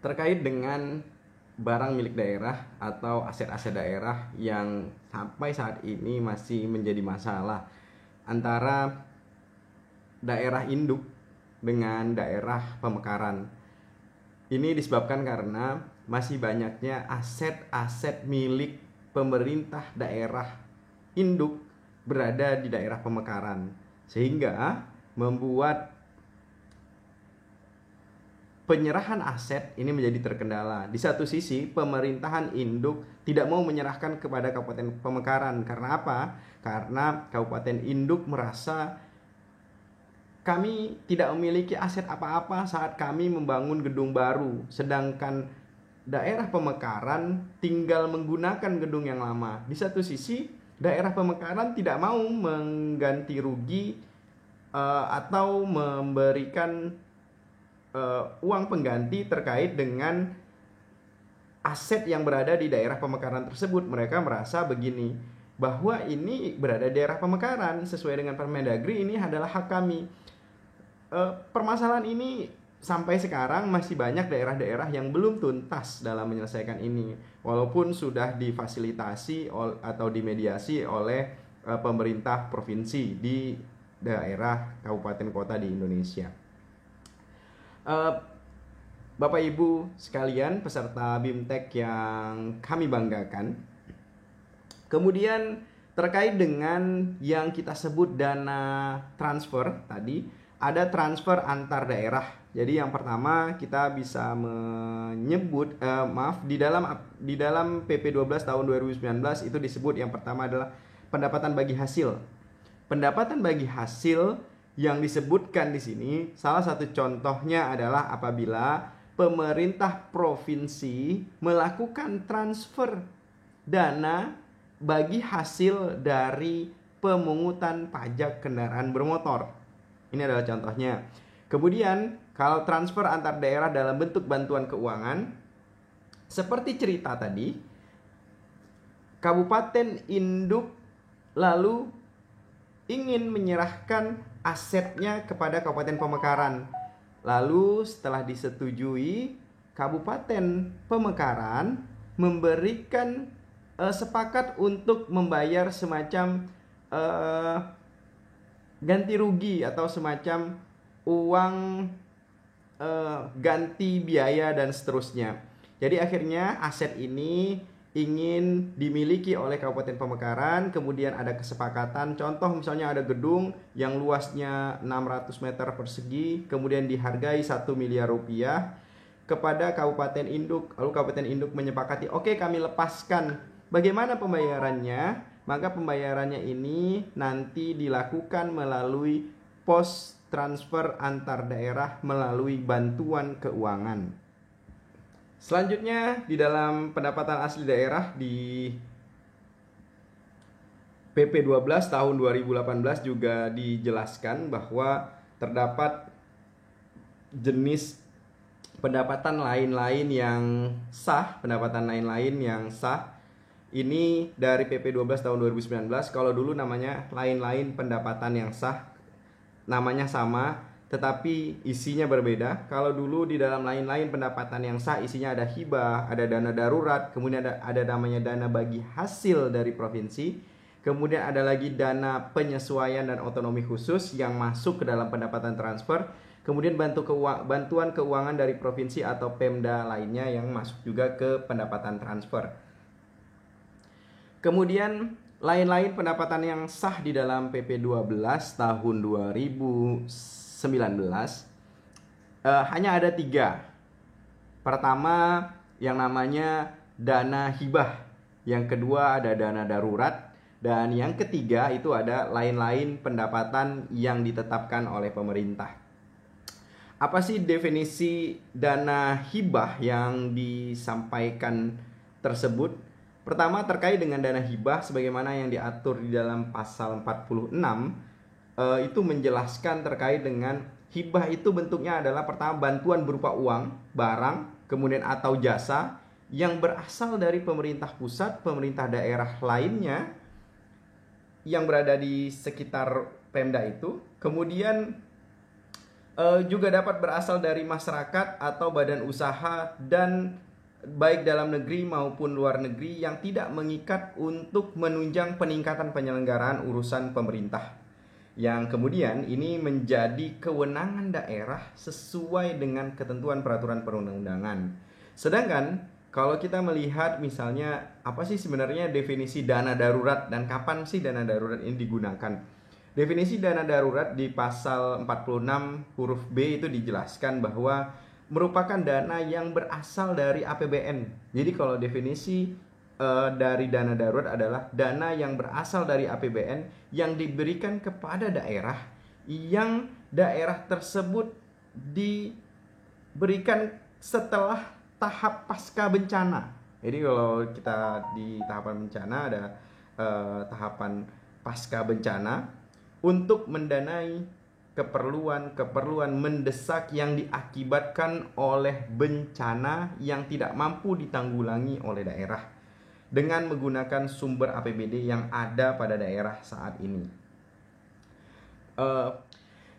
terkait dengan barang milik daerah atau aset-aset daerah yang sampai saat ini masih menjadi masalah antara daerah induk dengan daerah pemekaran. Ini disebabkan karena masih banyaknya aset-aset milik pemerintah daerah induk berada di daerah pemekaran, sehingga membuat penyerahan aset ini menjadi terkendala. Di satu sisi, pemerintahan induk tidak mau menyerahkan kepada Kabupaten Pemekaran. Karena apa? Karena Kabupaten induk merasa kami tidak memiliki aset apa-apa saat kami membangun gedung baru. Sedangkan daerah Pemekaran tinggal menggunakan gedung yang lama. Di satu sisi, daerah Pemekaran tidak mau mengganti rugi atau memberikan uang pengganti terkait dengan aset yang berada di daerah pemekaran tersebut. Mereka merasa begini, bahwa ini berada di daerah pemekaran sesuai dengan Permendagri, ini adalah hak kami. Permasalahan ini sampai sekarang masih banyak daerah-daerah yang belum tuntas dalam menyelesaikan ini, walaupun sudah difasilitasi atau dimediasi oleh pemerintah provinsi di daerah kabupaten kota di Indonesia. Bapak Ibu sekalian peserta BIMTEK yang kami banggakan, kemudian terkait dengan yang kita sebut dana transfer tadi, ada transfer antar daerah. Jadi yang pertama kita bisa menyebut di dalam PP 12 tahun 2019 itu disebut yang pertama adalah pendapatan bagi hasil. Pendapatan bagi hasil yang disebutkan di sini, salah satu contohnya adalah apabila pemerintah provinsi melakukan transfer dana bagi hasil dari pemungutan pajak kendaraan bermotor. Ini adalah contohnya. Kemudian, kalau transfer antar daerah dalam bentuk bantuan keuangan, seperti cerita tadi, Kabupaten induk lalu ingin menyerahkan asetnya kepada Kabupaten Pemekaran. Lalu setelah disetujui, Kabupaten Pemekaran memberikan sepakat untuk membayar semacam ganti rugi atau semacam uang ganti biaya dan seterusnya. Jadi akhirnya aset ini ingin dimiliki oleh Kabupaten Pemekaran, kemudian ada kesepakatan, contoh misalnya ada gedung yang luasnya 600 meter persegi, kemudian dihargai 1 miliar rupiah kepada Kabupaten induk, lalu Kabupaten induk menyepakati, oke, kami lepaskan. Bagaimana pembayarannya? Maka pembayarannya ini nanti dilakukan melalui pos transfer antar daerah melalui bantuan keuangan. Selanjutnya di dalam pendapatan asli daerah di PP 12 tahun 2018 juga dijelaskan bahwa terdapat jenis pendapatan lain-lain yang sah, Ini dari PP 12 tahun 2019. Kalau dulu namanya lain-lain pendapatan yang sah, namanya sama, tetapi isinya berbeda. Kalau dulu di dalam lain-lain pendapatan yang sah isinya ada hibah, ada dana darurat, kemudian ada namanya dana bagi hasil dari provinsi, kemudian ada lagi dana penyesuaian dan otonomi khusus yang masuk ke dalam pendapatan transfer, kemudian bantuan keuangan dari provinsi atau Pemda lainnya yang masuk juga ke pendapatan transfer. Kemudian lain-lain pendapatan yang sah di dalam PP 12 tahun 2019 hanya ada 3. Pertama yang namanya dana hibah, yang kedua ada dana darurat, dan yang ketiga itu ada lain-lain pendapatan yang ditetapkan oleh pemerintah. Apa sih definisi dana hibah yang disampaikan tersebut? Pertama, terkait dengan dana hibah sebagaimana yang diatur di dalam pasal 46, itu menjelaskan terkait dengan hibah itu bentuknya adalah pertama bantuan berupa uang, barang, kemudian atau jasa yang berasal dari pemerintah pusat, pemerintah daerah lainnya yang berada di sekitar Pemda itu. Kemudian juga dapat berasal dari masyarakat atau badan usaha dan baik dalam negeri maupun luar negeri yang tidak mengikat untuk menunjang peningkatan penyelenggaraan urusan pemerintah. Yang kemudian ini menjadi kewenangan daerah sesuai dengan ketentuan peraturan perundang-undangan. Sedangkan kalau kita melihat misalnya apa sih sebenarnya definisi dana darurat dan kapan sih dana darurat ini digunakan? Definisi dana darurat di pasal 46 huruf B itu dijelaskan bahwa merupakan dana yang berasal dari APBN. Jadi kalau definisi dari dana darurat adalah dana yang berasal dari APBN yang diberikan kepada daerah yang daerah tersebut diberikan setelah tahap pasca bencana. Jadi kalau kita di tahapan bencana ada tahapan pasca bencana untuk mendanai keperluan mendesak yang diakibatkan oleh bencana yang tidak mampu ditanggulangi oleh daerah dengan menggunakan sumber APBD yang ada pada daerah saat ini.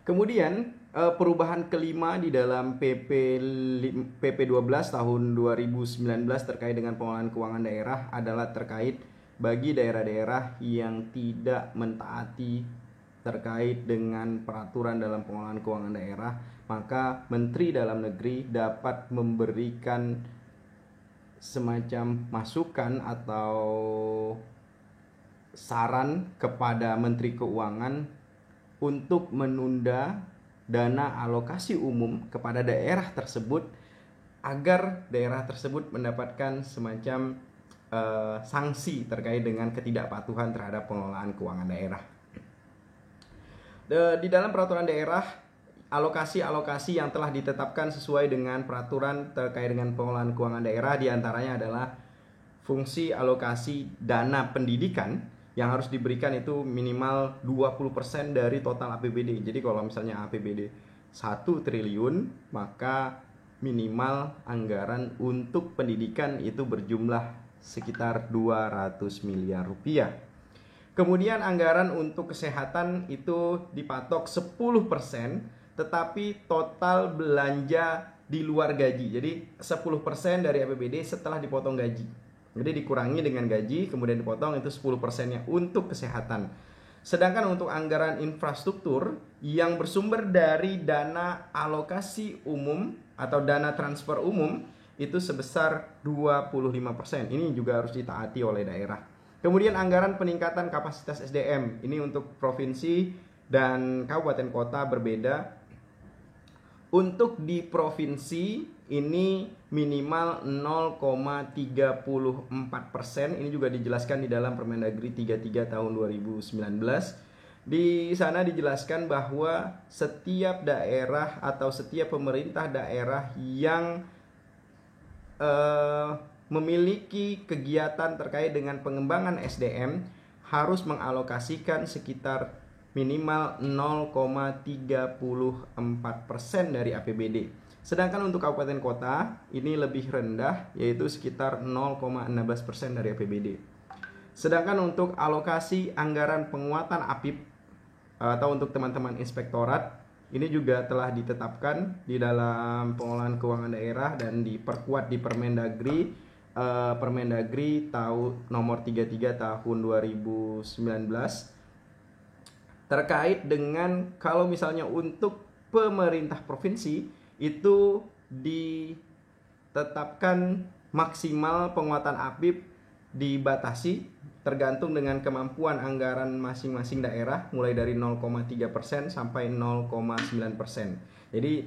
Kemudian perubahan kelima di dalam PP 12 tahun 2019 terkait dengan pengelolaan keuangan daerah adalah terkait bagi daerah-daerah yang tidak mentaati terkait dengan peraturan dalam pengelolaan keuangan daerah, maka Menteri Dalam Negeri dapat memberikan semacam masukan atau saran kepada Menteri Keuangan untuk menunda dana alokasi umum kepada daerah tersebut agar daerah tersebut mendapatkan semacam sanksi terkait dengan ketidakpatuhan terhadap pengelolaan keuangan daerah. Di dalam peraturan daerah, alokasi-alokasi yang telah ditetapkan sesuai dengan peraturan terkait dengan pengelolaan keuangan daerah diantaranya adalah fungsi alokasi dana pendidikan yang harus diberikan itu minimal 20% dari total APBD. Jadi kalau misalnya APBD 1 triliun, maka minimal anggaran untuk pendidikan itu berjumlah sekitar 200 miliar rupiah. Kemudian anggaran untuk kesehatan itu dipatok 10%, tetapi total belanja di luar gaji. Jadi 10% dari APBD setelah dipotong gaji. Jadi dikurangi dengan gaji, kemudian dipotong itu 10%-nya untuk kesehatan. Sedangkan untuk anggaran infrastruktur yang bersumber dari dana alokasi umum atau dana transfer umum itu sebesar 25%. Ini juga harus ditaati oleh daerah. Kemudian anggaran peningkatan kapasitas SDM. Ini untuk provinsi dan kabupaten kota berbeda. Untuk di provinsi ini minimal 0,34%. Ini juga dijelaskan di dalam Permendagri 33 tahun 2019. Di sana dijelaskan bahwa setiap daerah atau setiap pemerintah daerah yang memiliki kegiatan terkait dengan pengembangan SDM harus mengalokasikan sekitar minimal 0,34% dari APBD. Sedangkan untuk kabupaten kota ini lebih rendah, yaitu sekitar 0,16% dari APBD. Sedangkan untuk alokasi anggaran penguatan APIP atau untuk teman-teman inspektorat, ini juga telah ditetapkan di dalam pengelolaan keuangan daerah dan diperkuat di Permendagri tahun nomor 33 tahun 2019 terkait dengan kalau misalnya untuk pemerintah provinsi itu ditetapkan maksimal penguatan APIP dibatasi tergantung dengan kemampuan anggaran masing-masing daerah mulai dari 0,3% sampai 0,9%. Jadi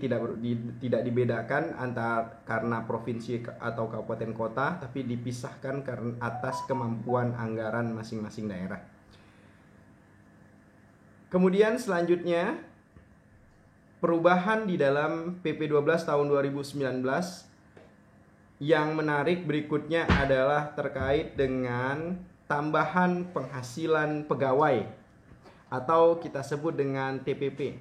tidak dibedakan antara karena provinsi atau kabupaten kota, tapi dipisahkan karena atas kemampuan anggaran masing-masing daerah. Kemudian selanjutnya perubahan di dalam PP 12 tahun 2019 yang menarik berikutnya adalah terkait dengan tambahan penghasilan pegawai atau kita sebut dengan TPP.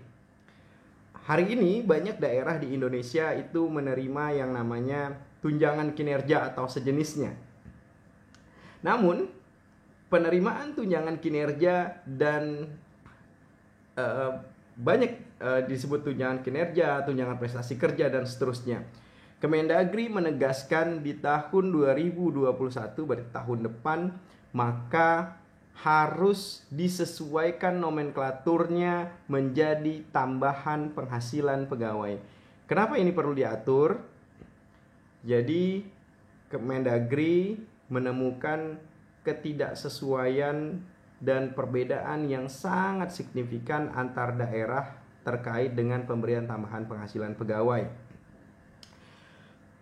Hari ini banyak daerah di Indonesia itu menerima yang namanya tunjangan kinerja atau sejenisnya. Namun penerimaan tunjangan kinerja dan banyak disebut tunjangan kinerja, tunjangan prestasi kerja, dan seterusnya. Kemendagri menegaskan di tahun 2021, berarti tahun depan, maka harus disesuaikan nomenklaturnya menjadi tambahan penghasilan pegawai. Kenapa ini perlu diatur? Jadi Kemendagri menemukan ketidaksesuaian dan perbedaan yang sangat signifikan antar daerah terkait dengan pemberian tambahan penghasilan pegawai.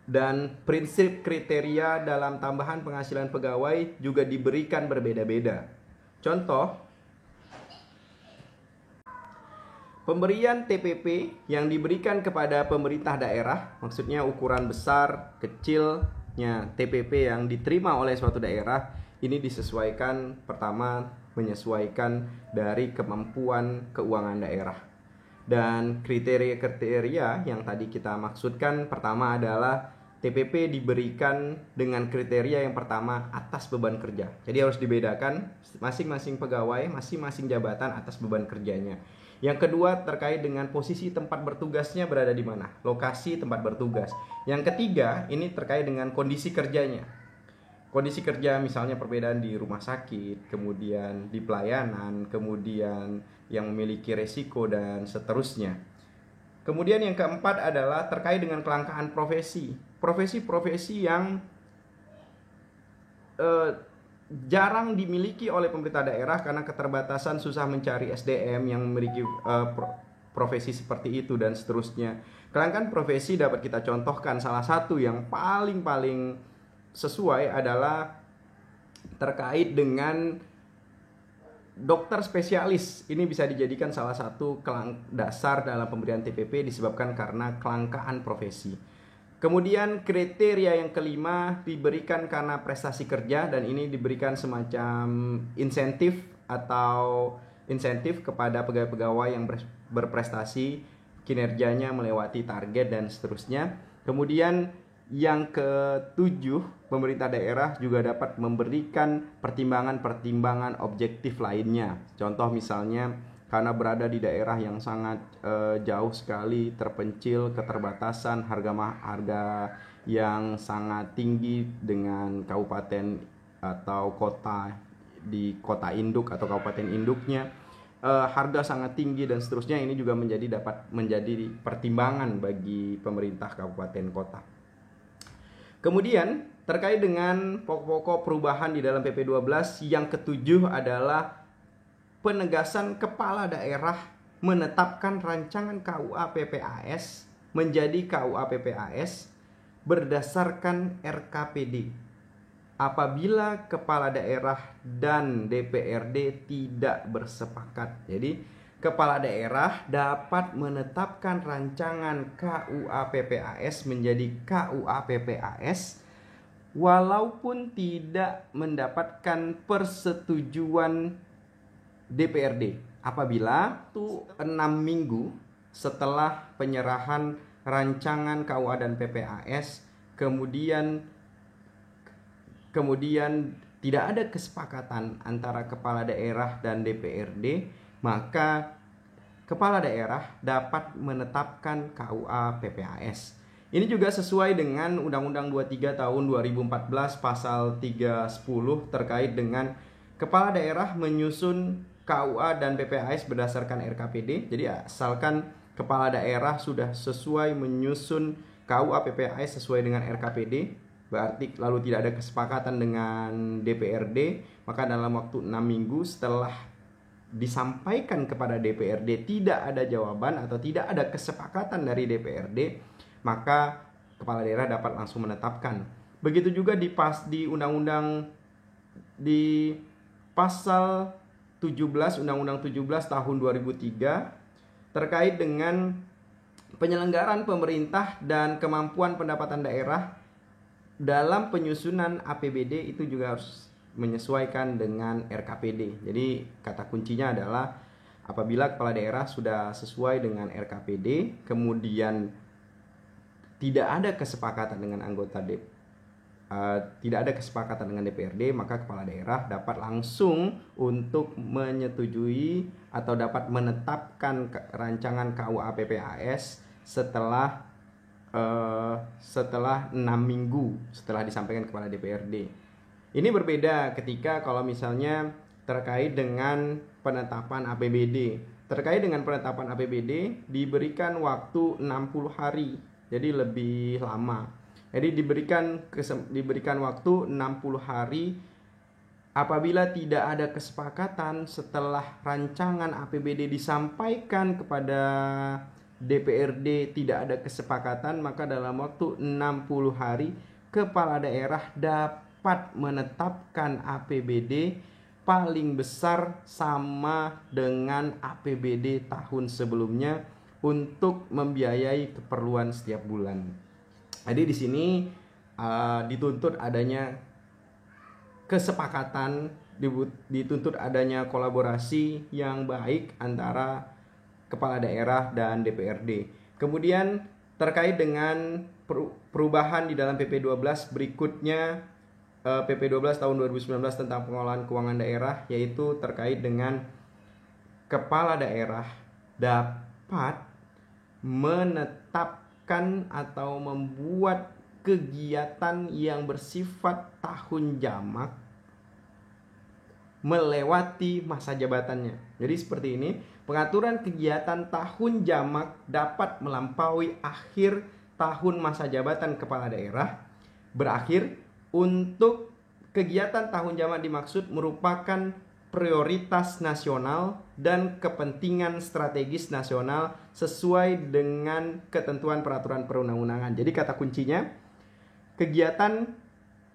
Dan prinsip kriteria dalam tambahan penghasilan pegawai juga diberikan berbeda-beda. Contoh, pemberian TPP yang diberikan kepada pemerintah daerah, maksudnya ukuran besar, kecilnya TPP yang diterima oleh suatu daerah, ini disesuaikan, pertama menyesuaikan dari kemampuan keuangan daerah. Dan kriteria-kriteria yang tadi kita maksudkan, pertama adalah TPP diberikan dengan kriteria yang pertama atas beban kerja. Jadi harus dibedakan masing-masing pegawai, masing-masing jabatan atas beban kerjanya. Yang kedua terkait dengan posisi tempat bertugasnya berada di mana, lokasi tempat bertugas. Yang ketiga ini terkait dengan kondisi kerjanya. Kondisi kerja misalnya perbedaan di rumah sakit, kemudian di pelayanan, kemudian yang memiliki resiko dan seterusnya. Kemudian yang keempat adalah terkait dengan kelangkaan profesi. Profesi-profesi yang jarang dimiliki oleh pemerintah daerah karena keterbatasan, susah mencari SDM yang memiliki profesi seperti itu dan seterusnya. Kelangkaan profesi dapat kita contohkan, salah satu yang paling sesuai adalah terkait dengan dokter spesialis. Ini bisa dijadikan salah satu dasar dalam pemberian TPP disebabkan karena kelangkaan profesi. Kemudian kriteria yang kelima diberikan karena prestasi kerja, dan ini diberikan semacam insentif kepada pegawai-pegawai yang berprestasi, kinerjanya melewati target dan seterusnya. Kemudian yang ketujuh, pemerintah daerah juga dapat memberikan pertimbangan-pertimbangan objektif lainnya. Contoh misalnya karena berada di daerah yang sangat jauh sekali, terpencil, keterbatasan, harga yang sangat tinggi dengan kabupaten atau kota di kota induk atau kabupaten induknya, harga sangat tinggi dan seterusnya. Ini juga dapat menjadi pertimbangan bagi pemerintah kabupaten kota. Kemudian terkait dengan pokok-pokok perubahan di dalam PP 12, yang ketujuh adalah penegasan kepala daerah menetapkan rancangan KUA PPAS menjadi KUA PPAS berdasarkan RKPD apabila kepala daerah dan DPRD tidak bersepakat. Jadi kepala daerah dapat menetapkan rancangan KUA PPAS menjadi KUA PPAS walaupun tidak mendapatkan persetujuan DPRD apabila 6 minggu setelah penyerahan rancangan KUA dan PPAS kemudian tidak ada kesepakatan antara kepala daerah dan DPRD, maka kepala daerah dapat menetapkan KUA PPAS. Ini juga sesuai dengan Undang-Undang 23 tahun 2014 pasal 310 terkait dengan kepala daerah menyusun KUA dan PPAS berdasarkan RKPD. Jadi asalkan kepala daerah sudah sesuai menyusun KUA PPAS sesuai dengan RKPD, berarti lalu tidak ada kesepakatan dengan DPRD, maka dalam waktu 6 minggu setelah disampaikan kepada DPRD tidak ada jawaban atau tidak ada kesepakatan dari DPRD, maka kepala daerah dapat langsung menetapkan. Begitu juga di undang-undang di pasal 17 Undang-Undang 17 tahun 2003 terkait dengan penyelenggaraan pemerintah dan kemampuan pendapatan daerah dalam penyusunan APBD itu juga harus menyesuaikan dengan RKPD. Jadi kata kuncinya adalah apabila kepala daerah sudah sesuai dengan RKPD, kemudian tidak ada kesepakatan dengan anggota tidak ada kesepakatan dengan DPRD, maka kepala daerah dapat langsung untuk menyetujui atau dapat menetapkan rancangan KUA PPAS setelah 6 minggu setelah disampaikan kepada DPRD. Ini berbeda ketika kalau misalnya terkait dengan penetapan APBD. Terkait dengan penetapan APBD diberikan waktu 60 hari, jadi lebih lama. Jadi diberikan waktu 60 hari. Apabila tidak ada kesepakatan setelah rancangan APBD disampaikan kepada DPRD, tidak ada kesepakatan, maka dalam waktu 60 hari kepala daerah dapat menetapkan APBD paling besar sama dengan APBD tahun sebelumnya untuk membiayai keperluan setiap bulan. Jadi di sini dituntut adanya kesepakatan, dituntut adanya kolaborasi yang baik antara kepala daerah dan DPRD. Kemudian terkait dengan perubahan di dalam PP 12 berikutnya, PP 12 tahun 2019 tentang pengelolaan keuangan daerah, yaitu terkait dengan kepala daerah dapat menetapkan atau membuat kegiatan yang bersifat tahun jamak melewati masa jabatannya. Jadi seperti ini, pengaturan kegiatan tahun jamak dapat melampaui akhir tahun masa jabatan kepala daerah berakhir. Untuk kegiatan tahun jamak dimaksud merupakan prioritas nasional dan kepentingan strategis nasional sesuai dengan ketentuan peraturan perundang-undangan. Jadi kata kuncinya kegiatan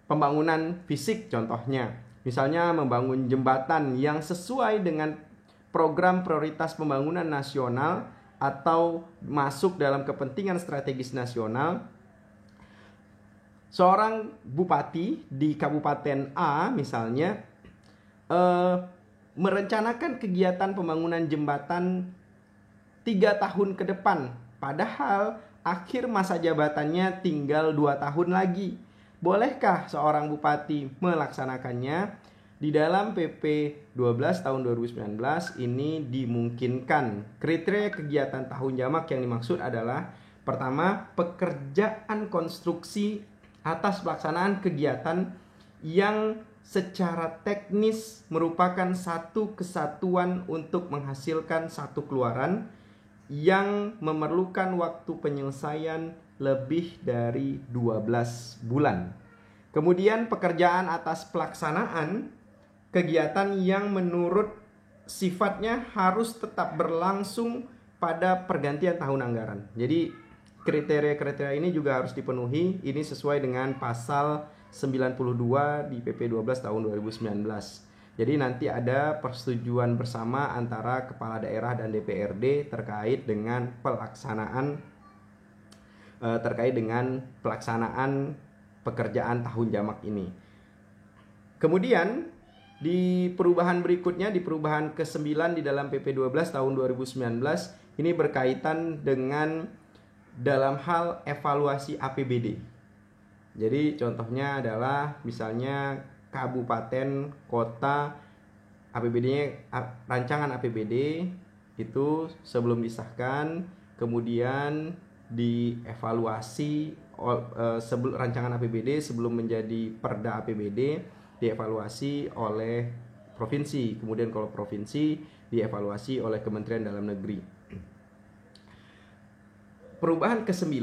pembangunan fisik, contohnya misalnya membangun jembatan yang sesuai dengan program prioritas pembangunan nasional atau masuk dalam kepentingan strategis nasional. Seorang bupati di Kabupaten A misalnya merencanakan kegiatan pembangunan jembatan 3 tahun ke depan, padahal akhir masa jabatannya tinggal 2 tahun lagi. Bolehkah seorang bupati melaksanakannya? Di dalam PP 12 tahun 2019 ini dimungkinkan. Kriteria kegiatan tahun jamak yang dimaksud adalah pertama, pekerjaan konstruksi atas pelaksanaan kegiatan yang secara teknis merupakan satu kesatuan untuk menghasilkan satu keluaran yang memerlukan waktu penyelesaian lebih dari 12 bulan. Kemudian pekerjaan atas pelaksanaan kegiatan yang menurut sifatnya harus tetap berlangsung pada pergantian tahun anggaran. Jadi kriteria-kriteria ini juga harus dipenuhi. Ini sesuai dengan pasal 92 di PP 12 tahun 2019. Jadi nanti ada persetujuan bersama antara kepala daerah dan DPRD terkait dengan pelaksanaan pekerjaan tahun jamak ini. Kemudian di perubahan berikutnya, di perubahan ke-9 di dalam PP 12 tahun 2019, ini berkaitan dengan dalam hal evaluasi APBD. Jadi contohnya adalah misalnya kabupaten, kota, APBD-nya, rancangan APBD itu sebelum disahkan, kemudian dievaluasi rancangan APBD sebelum menjadi perda APBD dievaluasi oleh provinsi, kemudian kalau provinsi dievaluasi oleh Kementerian Dalam Negeri. Perubahan ke-9,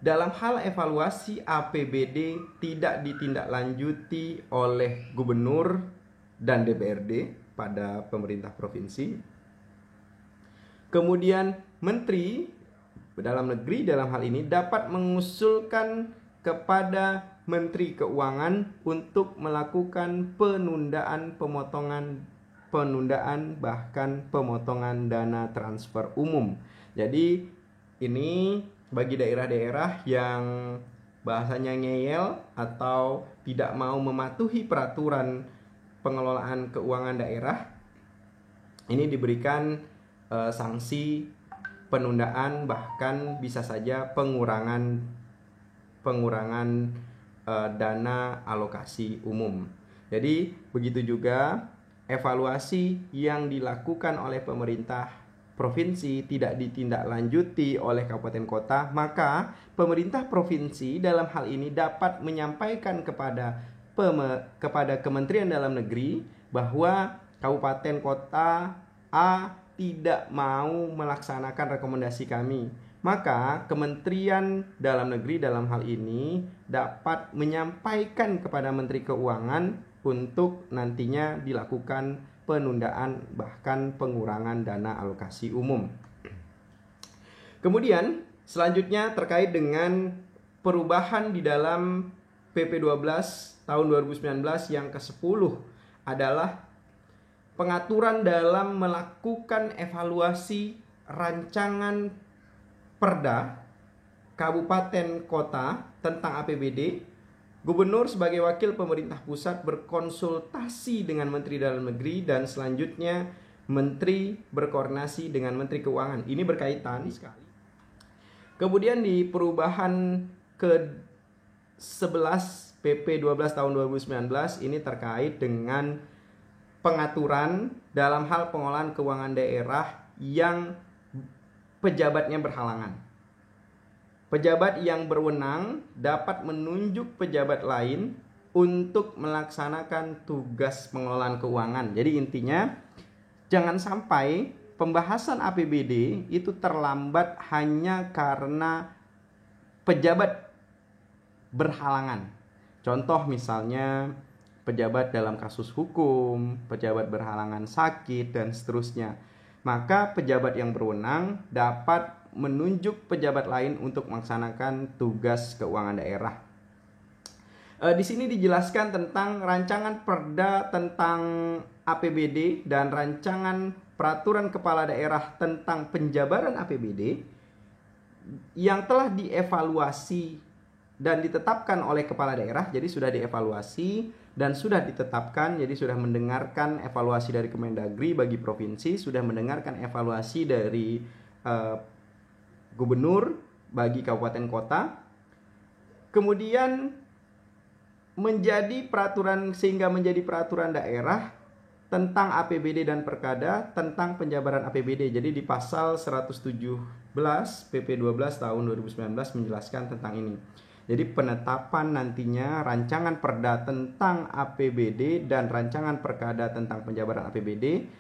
dalam hal evaluasi APBD tidak ditindaklanjuti oleh gubernur dan DPRD pada pemerintah provinsi. Kemudian Menteri Dalam Negeri dalam hal ini dapat mengusulkan kepada Menteri Keuangan untuk melakukan penundaan bahkan pemotongan dana transfer umum. Jadi ini bagi daerah-daerah yang bahasanya ngeyel atau tidak mau mematuhi peraturan pengelolaan keuangan daerah, ini diberikan sanksi penundaan, bahkan bisa saja pengurangan dana alokasi umum. Jadi begitu juga evaluasi yang dilakukan oleh pemerintah provinsi tidak ditindaklanjuti oleh kabupaten kota, maka pemerintah provinsi dalam hal ini dapat menyampaikan kepada Kementerian Dalam Negeri bahwa kabupaten kota A tidak mau melaksanakan rekomendasi kami. Maka Kementerian Dalam Negeri dalam hal ini dapat menyampaikan kepada Menteri Keuangan untuk nantinya dilakukan penundaan bahkan pengurangan dana alokasi umum. Kemudian selanjutnya terkait dengan perubahan di dalam PP 12 tahun 2019 yang ke-10 adalah pengaturan dalam melakukan evaluasi rancangan Perda Kabupaten Kota tentang APBD. Gubernur sebagai wakil pemerintah pusat berkonsultasi dengan Menteri Dalam Negeri dan selanjutnya Menteri berkoordinasi dengan Menteri Keuangan. Ini berkaitan sekali. Kemudian di perubahan ke-11 PP 12 tahun 2019 ini terkait dengan pengaturan dalam hal pengolahan keuangan daerah yang pejabatnya berhalangan. Pejabat yang berwenang dapat menunjuk pejabat lain untuk melaksanakan tugas pengelolaan keuangan. Jadi intinya jangan sampai pembahasan APBD itu terlambat hanya karena pejabat berhalangan. Contoh misalnya pejabat dalam kasus hukum, pejabat berhalangan sakit, dan seterusnya. Maka pejabat yang berwenang dapat menunjuk pejabat lain untuk melaksanakan tugas keuangan daerah. Di sini dijelaskan tentang rancangan perda tentang APBD dan rancangan peraturan kepala daerah tentang penjabaran APBD yang telah dievaluasi dan ditetapkan oleh kepala daerah. Jadi sudah dievaluasi dan sudah ditetapkan, jadi sudah mendengarkan evaluasi dari Kemendagri bagi provinsi, sudah mendengarkan evaluasi dari gubernur bagi kabupaten kota, kemudian menjadi peraturan sehingga menjadi peraturan daerah tentang APBD dan Perkada tentang penjabaran APBD. Jadi di pasal 117 PP 12 tahun 2019 menjelaskan tentang ini. Jadi penetapan nantinya rancangan perda tentang APBD dan rancangan perkada tentang penjabaran APBD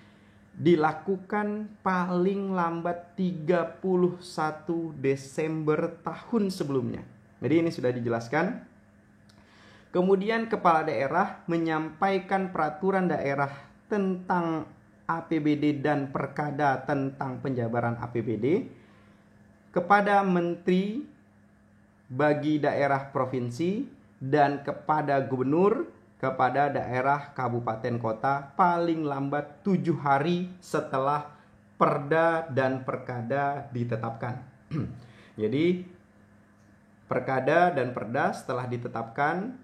dilakukan paling lambat 31 Desember tahun sebelumnya. Jadi ini sudah dijelaskan. Kemudian kepala daerah menyampaikan peraturan daerah tentang APBD dan perkada tentang penjabaran APBD kepada menteri bagi daerah provinsi dan kepada gubernur kepada daerah kabupaten kota paling lambat 7 hari setelah perda dan perkada ditetapkan. Jadi perkada dan perda setelah ditetapkan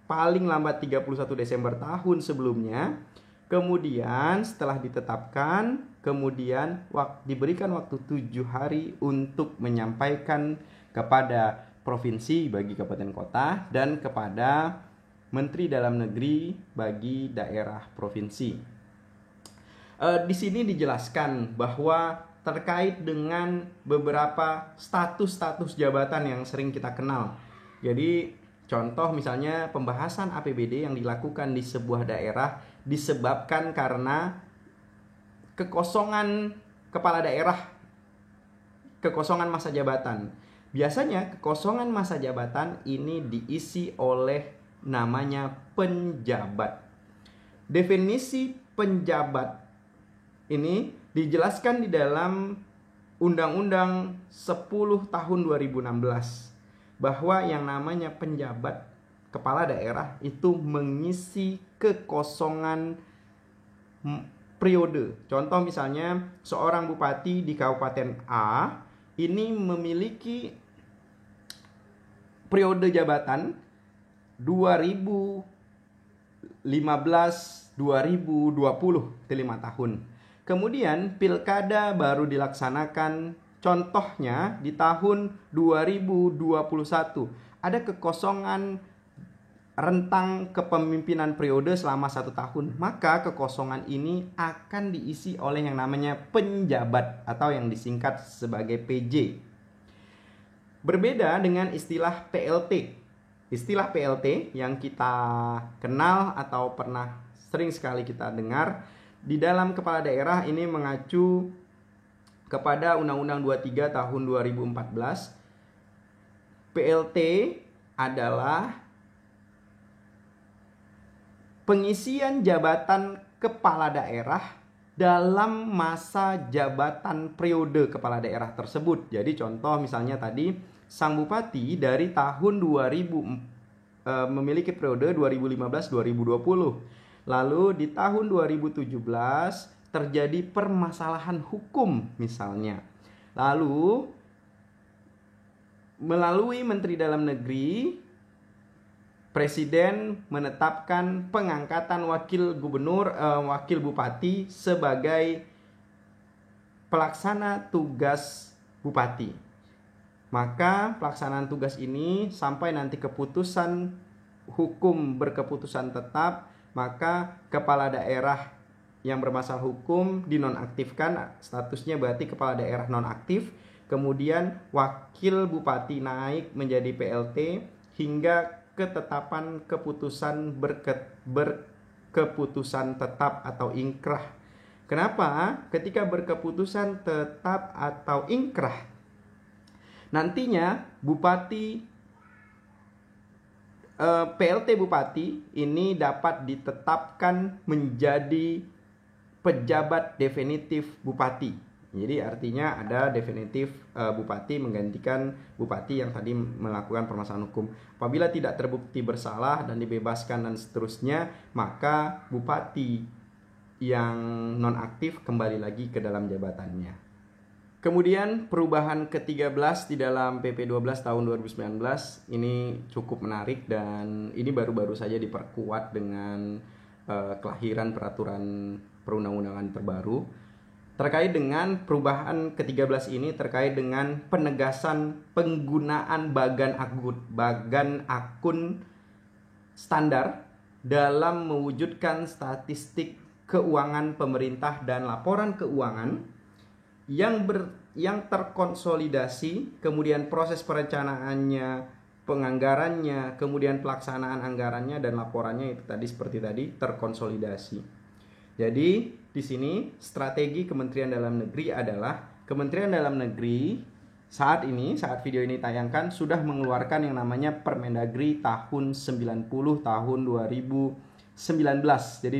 paling lambat 31 Desember tahun sebelumnya. Kemudian setelah ditetapkan, kemudian diberikan waktu 7 hari untuk menyampaikan kepada provinsi bagi kabupaten kota dan kepada Menteri Dalam Negeri bagi daerah provinsi. Di sini dijelaskan bahwa terkait dengan beberapa status-status jabatan yang sering kita kenal. Jadi contoh misalnya pembahasan APBD yang dilakukan di sebuah daerah disebabkan karena kekosongan kepala daerah, kekosongan masa jabatan. Biasanya kekosongan masa jabatan ini diisi oleh namanya penjabat. Definisi penjabat ini dijelaskan di dalam Undang-Undang 10 tahun 2016 bahwa yang namanya penjabat kepala daerah itu mengisi kekosongan periode. Contoh misalnya seorang bupati di Kabupaten A ini memiliki periode jabatan 2015-2020 itu 5 tahun. Kemudian pilkada baru dilaksanakan contohnya di tahun 2021 ada kekosongan rentang kepemimpinan periode selama 1 tahun, maka kekosongan ini akan diisi oleh yang namanya penjabat atau yang disingkat sebagai PJ. Berbeda dengan istilah PLT. Istilah PLT yang kita kenal atau pernah sering sekali kita dengar di dalam kepala daerah ini mengacu kepada Undang-Undang 23 tahun 2014. PLT adalah pengisian jabatan kepala daerah dalam masa jabatan periode kepala daerah tersebut. Jadi contoh misalnya tadi sang bupati dari tahun 2000 memiliki periode 2015-2020. Lalu di tahun 2017 terjadi permasalahan hukum misalnya. Lalu melalui Menteri Dalam Negeri, Presiden menetapkan pengangkatan wakil gubernur, wakil bupati sebagai pelaksana tugas bupati. Maka pelaksanaan tugas ini sampai nanti keputusan hukum berkeputusan tetap, maka kepala daerah yang bermasalah hukum dinonaktifkan, statusnya berarti kepala daerah nonaktif. Kemudian wakil bupati naik menjadi PLT hingga ketetapan keputusan berkeputusan tetap atau ingkrah. Kenapa? Ketika berkeputusan tetap atau ingkrah, nantinya bupati PLT bupati ini dapat ditetapkan menjadi pejabat definitif bupati. Jadi artinya ada definitif bupati menggantikan bupati yang tadi melakukan permasalahan hukum. Apabila tidak terbukti bersalah dan dibebaskan dan seterusnya, maka bupati yang nonaktif kembali lagi ke dalam jabatannya. Kemudian perubahan ke-13 di dalam PP 12 tahun 2019 ini cukup menarik dan ini baru-baru saja diperkuat dengan kelahiran peraturan perundang-undangan terbaru. Terkait dengan perubahan ke-13 ini terkait dengan penegasan penggunaan bagan akun standar dalam mewujudkan statistik keuangan pemerintah dan laporan keuangan yang terkonsolidasi, kemudian proses perencanaannya, penganggarannya, kemudian pelaksanaan anggarannya dan laporannya itu tadi seperti tadi terkonsolidasi. Jadi di sini strategi Kementerian Dalam Negeri adalah Kementerian Dalam Negeri saat video ini tayangkan sudah mengeluarkan yang namanya Permendagri tahun 90 tahun 2019. Jadi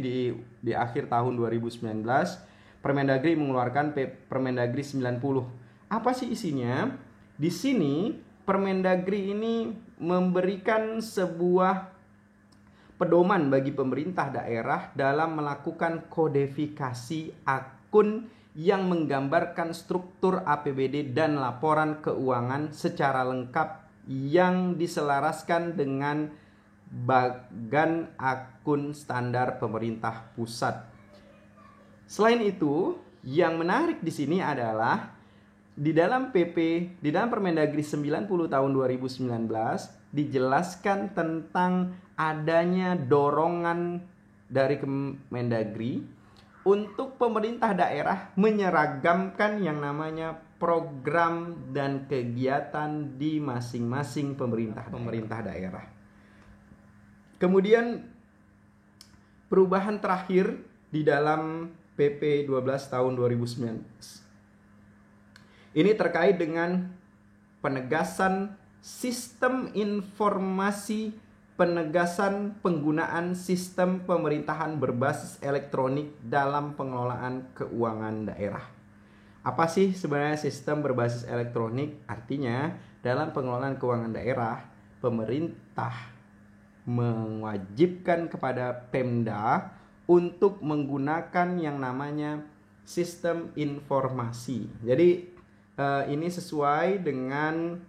di akhir tahun 2019 Permendagri mengeluarkan Permendagri 90. Apa sih isinya? Di sini Permendagri ini memberikan sebuah pedoman bagi pemerintah daerah dalam melakukan kodifikasi akun yang menggambarkan struktur APBD dan laporan keuangan secara lengkap yang diselaraskan dengan bagan akun standar pemerintah pusat. Selain itu, yang menarik di sini adalah di dalam Permendagri 90 tahun 2019 dijelaskan tentang adanya dorongan dari Kemendagri untuk pemerintah daerah menyeragamkan yang namanya program dan kegiatan di masing-masing pemerintah daerah. Kemudian perubahan terakhir di dalam PP 12 tahun 2019 ini terkait dengan penegasan sistem informasi, penegasan penggunaan sistem pemerintahan berbasis elektronik dalam pengelolaan keuangan daerah. Apa sih sebenarnya sistem berbasis elektronik? Artinya dalam pengelolaan keuangan daerah, pemerintah mewajibkan kepada Pemda untuk menggunakan yang namanya sistem informasi. Jadi ini sesuai dengan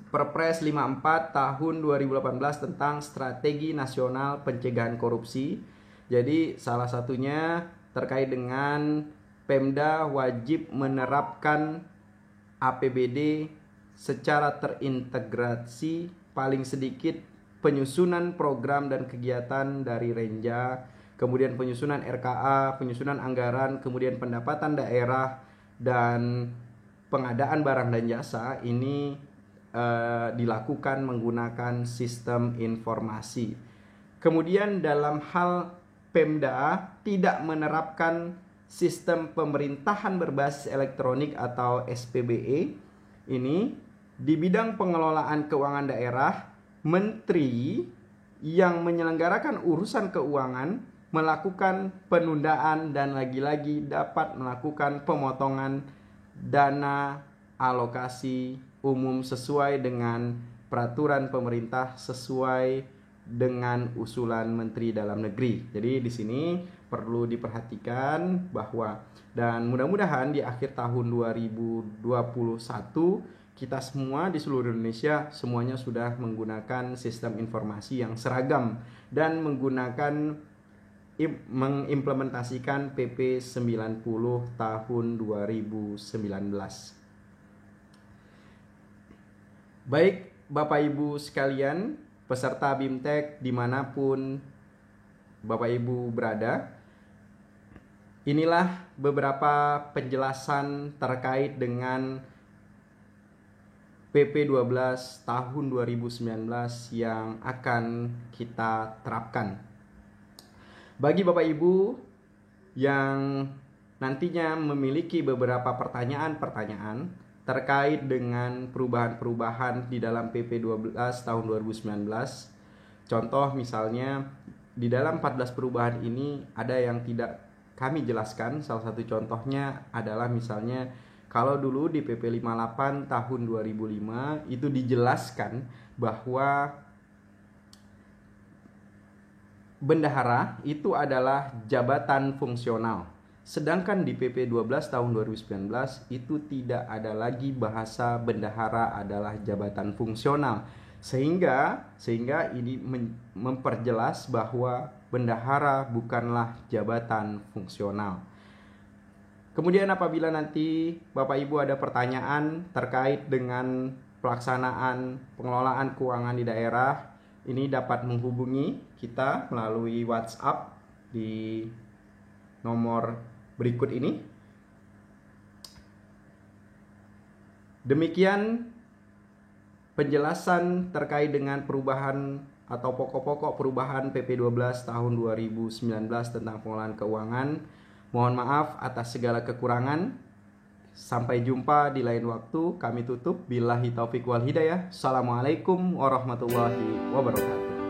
Perpres 54 tahun 2018 tentang Strategi Nasional Pencegahan Korupsi. Jadi salah satunya terkait dengan Pemda wajib menerapkan APBD secara terintegrasi paling sedikit penyusunan program dan kegiatan dari Renja, kemudian penyusunan RKA, penyusunan anggaran, kemudian pendapatan daerah, dan pengadaan barang dan jasa ini dilakukan menggunakan sistem informasi. Kemudian dalam hal Pemda tidak menerapkan sistem pemerintahan berbasis elektronik atau SPBE. Ini di bidang pengelolaan keuangan daerah, menteri yang menyelenggarakan urusan keuangan melakukan penundaan dan lagi-lagi dapat melakukan pemotongan dana alokasi umum sesuai dengan peraturan pemerintah, sesuai dengan usulan Menteri Dalam Negeri. Jadi di sini perlu diperhatikan bahwa, dan mudah-mudahan di akhir tahun 2021 kita semua di seluruh Indonesia semuanya sudah menggunakan sistem informasi yang seragam dan mengimplementasikan PP 90 tahun 2019. Baik Bapak Ibu sekalian, peserta BIMTEK dimanapun Bapak Ibu berada, inilah beberapa penjelasan terkait dengan PP 12 tahun 2019 yang akan kita terapkan. Bagi Bapak Ibu yang nantinya memiliki beberapa pertanyaan-pertanyaan terkait dengan perubahan-perubahan di dalam PP 12 tahun 2019. Contoh misalnya di dalam 14 perubahan ini ada yang tidak kami jelaskan. Salah satu contohnya adalah misalnya kalau dulu di PP 58 tahun 2005 itu dijelaskan bahwa bendahara itu adalah jabatan fungsional. Sedangkan di PP 12 tahun 2019 itu tidak ada lagi bahasa bendahara adalah jabatan fungsional. Sehingga ini memperjelas bahwa bendahara bukanlah jabatan fungsional. Kemudian apabila nanti Bapak Ibu ada pertanyaan terkait dengan pelaksanaan pengelolaan keuangan di daerah, ini dapat menghubungi kita melalui WhatsApp di nomor berikut ini. Demikian penjelasan terkait dengan perubahan atau pokok-pokok perubahan PP 12 tahun 2019 tentang pengelolaan keuangan. Mohon maaf atas segala kekurangan. Sampai jumpa di lain waktu. Kami tutup. Billahi taufiq wal hidayah. Assalamualaikum warahmatullahi wabarakatuh.